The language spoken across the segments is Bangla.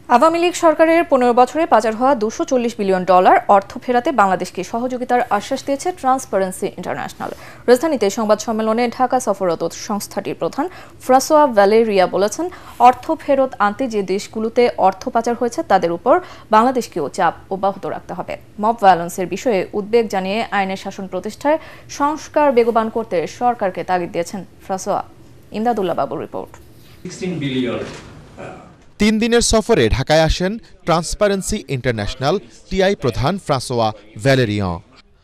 আওয়ামী লীগ সরকারের ১৫ বছরে পাচার হওয়া $240 বিলিয়ন অর্থ ফেরাতে বাংলাদেশকে সহযোগিতার আশ্বাস দিয়েছে ট্রান্সপারেন্সি ইন্টারন্যাশনাল। রাজধানীতে সংবাদ সম্মেলনে ঢাকা সফররত সংস্থাটির প্রধান ফ্রাসোয়া ভ্যালেরিয়া বলেছেন, অর্থ ফেরত আনতে যে দেশগুলোতে অর্থ পাচার হয়েছে তাদের উপর বাংলাদেশকেও চাপ অব্যাহত রাখতে হবে। মব ভায়োলেন্সের বিষয়ে উদ্বেগ জানিয়ে আইনের শাসন প্রতিষ্ঠায় সংস্কার বেগবান করতে সরকারকে তাগিদ দিয়েছেন ফ্রাসোয়া। ইমদাদুল্লাহ বাবুর রিপোর্ট। 3 দিনের সফরে ঢাকায় আসেন ট্রান্সপারেন্সি ইন্টারন্যাশনাল টিআই প্রধান ফ্রাসোয়া ভ্যালেরিয়ঁ।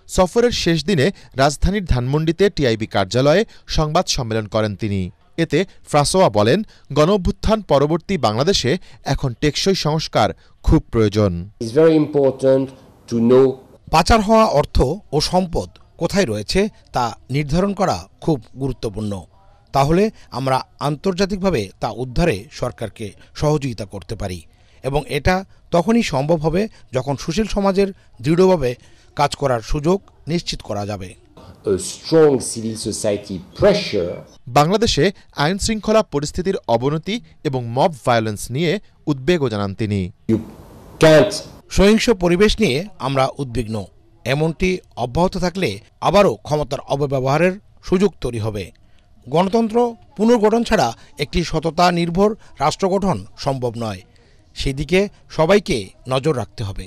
সফরের শেষ দিনে রাজধানীর ধানমন্ডিতে টিআইবি কার্যালয়ে সংবাদ সম্মেলন করেন তিনি। এতে ফ্রাসোয়া বলেন, গণঅভ্যুত্থান পরবর্তী বাংলাদেশে এখন টেকসই সংস্কার খুব প্রয়োজন। পাচার হওয়া অর্থ ও সম্পদ কোথায় রয়েছে তা নির্ধারণ করা খুব গুরুত্বপূর্ণ। তাহলে আমরা আন্তর্জাতিকভাবে তা উদ্ধারে সরকারকে সহযোগিতা করতে পারি, এবং এটা তখনই সম্ভব হবে যখন সুশীল সমাজের দৃঢ়ভাবে কাজ করার সুযোগ নিশ্চিত করা যাবে। বাংলাদেশে আইন শৃঙ্খলা পরিস্থিতির অবনতি এবং মব ভায়োলেন্স নিয়ে উদ্বেগও জানান তিনি। সহিংস পরিবেশ নিয়ে আমরা উদ্বিগ্ন। এমনটি অব্যাহত থাকলে আবারও ক্ষমতার অপব্যবহারের সুযোগ তৈরি হবে। গণতন্ত্র পুনর্গঠন ছাড়া একটি সততা নির্ভর রাষ্ট্র গঠন সম্ভব নয়। সেদিকে সবাইকে নজর রাখতে হবে।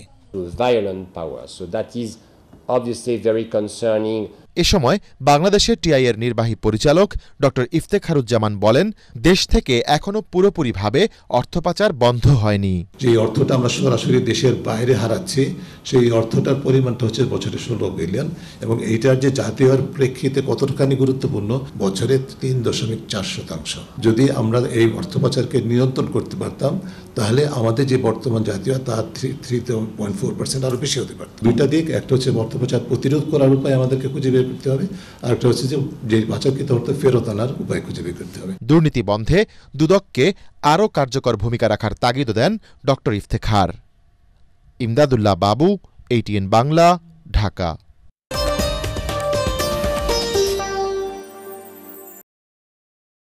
এ সময় বাংলাদেশের টিআইয়ের নির্বাহী পরিচালক ডক্টর ইফতেখারুজ্জামান বলেন, দেশ থেকে এখনো পুরোপুরিভাবে অর্থ পাচার বন্ধ হয়নি। যে অর্থটা আমরা সরাসরি দেশের বাইরে হারাচ্ছি, সেই অর্থটার পরিমাণটা হচ্ছে বছরে 16 বিলিয়ন, এবং এইটার যে জাতীয় প্রেক্ষিতে কতখানি গুরুত্বপূর্ণ, বছরে 3.4%। যদি আমরা এই অর্থ পাচারকে নিয়ন্ত্রণ করতে পারতাম, তাহলে আমাদের যে বর্তমান জাতীয় তার 3.4% আরো বেশি হতে পারত। দুইটা দিক, একটা হচ্ছে অর্থ পাচার প্রতিরোধ করার উপায় আমাদেরকে খুঁজে বের করতে হবে, আর একটা হচ্ছে যে পাচারকৃত অর্থ ফেরত আনার উপায় খুঁজে বের করতে হবে। দুর্নীতি বন্ধে দুদককে আরও কার্যকর ভূমিকা রাখার তাগিদ দেন ডক্টর ইফতেখার। ইমদাদুল্লাহ বাবু, ATN বাংলা, ঢাকা।